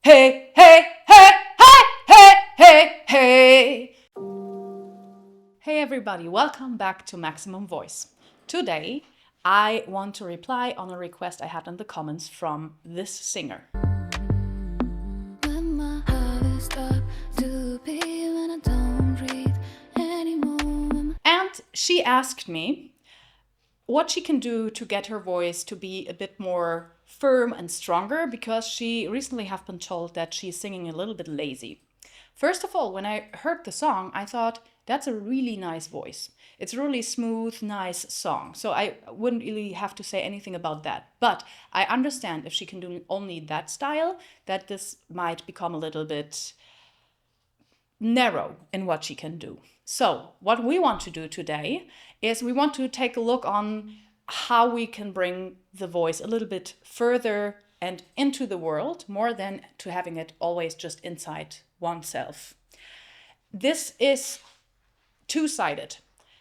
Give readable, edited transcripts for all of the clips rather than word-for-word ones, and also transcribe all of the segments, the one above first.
Hey, hey, hey, hey, hey, hey, hey. Hey everybody, welcome back to Maximum Voice. Today, I want to reply on a request I had in the comments from this singer. When my heart is stopped to beat when I don't breathe anymore. And she asked me what she can do to get her voice to be a bit more firm and stronger, because she recently have been told that she's singing a little bit lazy. First of all, when I heard the song, I thought that's a really nice voice. It's a really smooth, nice song. So I wouldn't really have to say anything about that. But I understand if she can do only that style, that this might become a little bit narrow in what she can do. So what we want to do today is we want to take a look on how we can bring the voice a little bit further and into the world, more than to having it always just inside oneself. This is two-sided,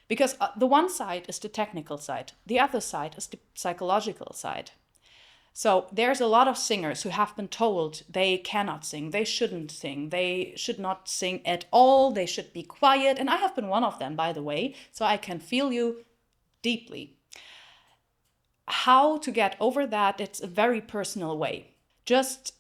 because the one side is the technical side, the other side is the psychological side. So there's a lot of singers who have been told they cannot sing, they shouldn't sing, they should not sing at all, they should be quiet. And I have been one of them, by the way, so I can feel you deeply. How to get over that, it's a very personal way. Just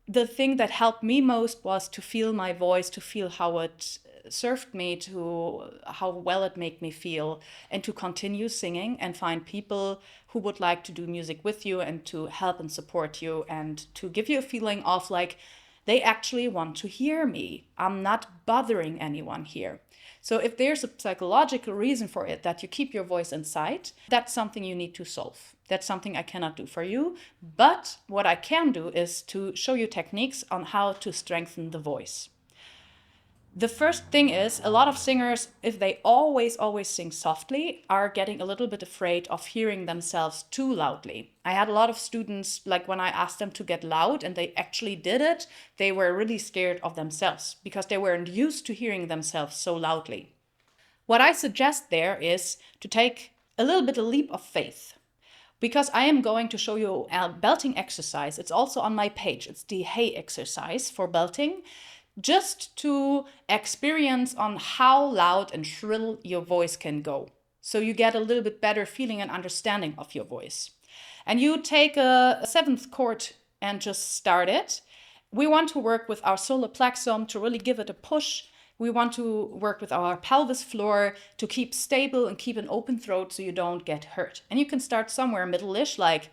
the thing that helped me most was to feel my voice, to feel how it served me, to how well it made me feel, and to continue singing and find people who would like to do music with you and to help and support you and to give you a feeling of like they actually want to hear me. I'm not bothering anyone here. So if there's a psychological reason for it, that you keep your voice inside, that's something you need to solve. That's something I cannot do for you. But what I can do is to show you techniques on how to strengthen the voice. The first thing is, a lot of singers, if they always sing softly, are getting a little bit afraid of hearing themselves too loudly. I had a lot of students, like when I asked them to get loud and they actually did it, they were really scared of themselves because they weren't used to hearing themselves so loudly. What I suggest there is to take a little bit a leap of faith, because I am going to show you a belting exercise. It's also on my page. It's the hey exercise for belting, just to experience on how loud and shrill your voice can go. So you get a little bit better feeling and understanding of your voice. And you take a seventh chord and just start it. We want to work with our solar plexum to really give it a push. We want to work with our pelvis floor to keep stable and keep an open throat so you don't get hurt. And you can start somewhere middle-ish, like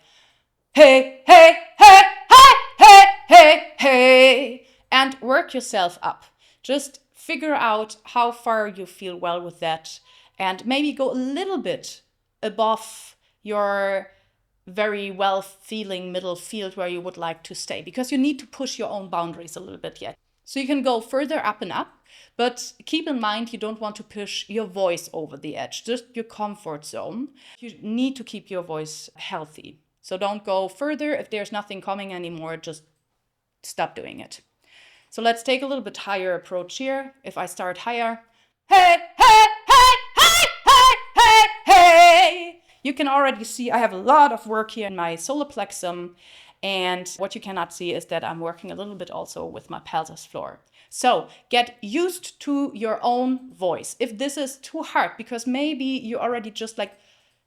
hey, hey, hey, hey, hey, hey, hey, and work yourself up. Just figure out how far you feel well with that, and maybe go a little bit above your very well feeling middle field where you would like to stay, because you need to push your own boundaries a little bit yet. So you can go further up and up, but keep in mind you don't want to push your voice over the edge, just your comfort zone. You need to keep your voice healthy. So don't go further. If there's nothing coming anymore, just stop doing it. So let's take a little bit higher approach here. If I start higher, hey, hey, hey, hey, hey, hey, hey. You can already see I have a lot of work here in my solar plexum. And what you cannot see is that I'm working a little bit also with my pelvis floor. So get used to your own voice. If this is too hard, because maybe you already just like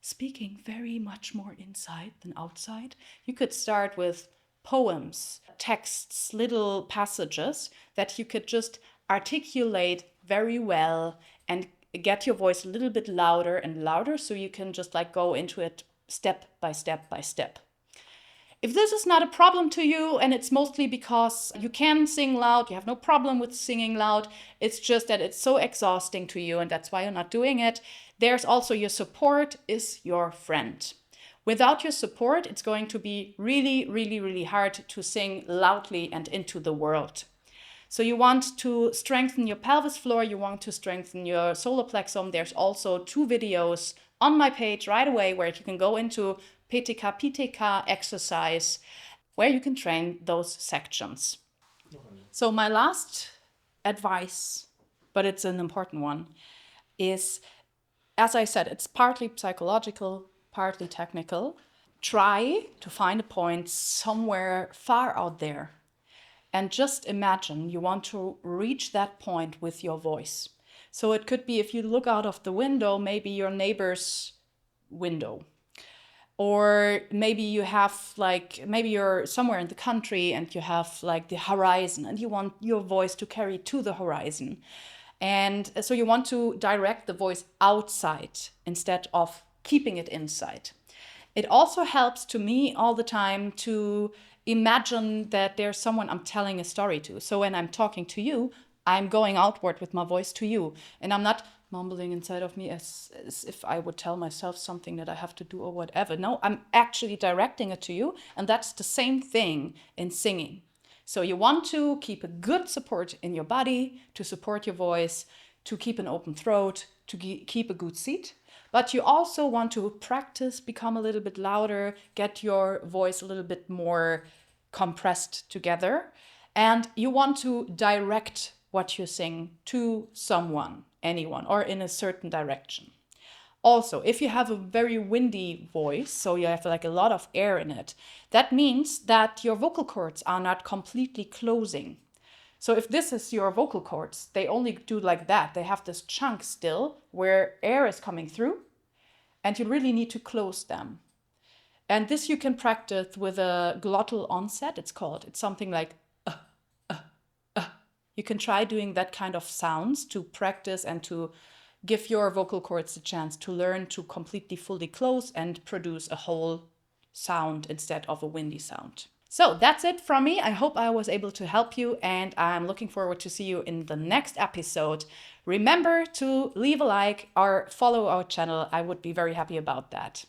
speaking very much more inside than outside, you could start with poems, texts, little passages that you could just articulate very well and get your voice a little bit louder and louder, so you can just like go into it step by step by step. If this is not a problem to you, and it's mostly because you can sing loud, you have no problem with singing loud, it's just that it's so exhausting to you and that's why you're not doing it, there's also your support is your friend. Without your support, it's going to be really, really, really hard to sing loudly and into the world. So you want to strengthen your pelvis floor, you want to strengthen your solar plexum. There's also 2 videos on my page right away where you can go into PTK exercise, where you can train those sections. So my last advice, but it's an important one, is, as I said, it's partly psychological, partly technical. Try to find a point somewhere far out there And just imagine you want to reach that point with your voice. So it could be if you look out of the window, maybe your neighbor's window. Or maybe you have maybe you're somewhere in the country and you have like the horizon and you want your voice to carry to the horizon. And so you want to direct the voice outside instead of keeping it inside. It also helps to me all the time to imagine that there's someone I'm telling a story to. So when I'm talking to you, I'm going outward with my voice to you. And I'm not mumbling inside of me as if I would tell myself something that I have to do or whatever. No, I'm actually directing it to you. And that's the same thing in singing. So you want to keep a good support in your body, to support your voice, to keep an open throat, to keep a good seat. But you also want to practice, become a little bit louder, get your voice a little bit more compressed together. And you want to direct what you sing to someone, anyone, or in a certain direction. Also, if you have a very windy voice, so you have like a lot of air in it, that means that your vocal cords are not completely closing. So if this is your vocal cords, they only do like that. They have this chunk still where air is coming through, and you really need to close them. And this you can practice with a glottal onset, it's called. It's something like you can try doing that kind of sounds to practice and to give your vocal cords a chance to learn to completely fully close and produce a whole sound instead of a windy sound. So that's it from me. I hope I was able to help you, and I'm looking forward to see you in the next episode. Remember to leave a like or follow our channel. I would be very happy about that.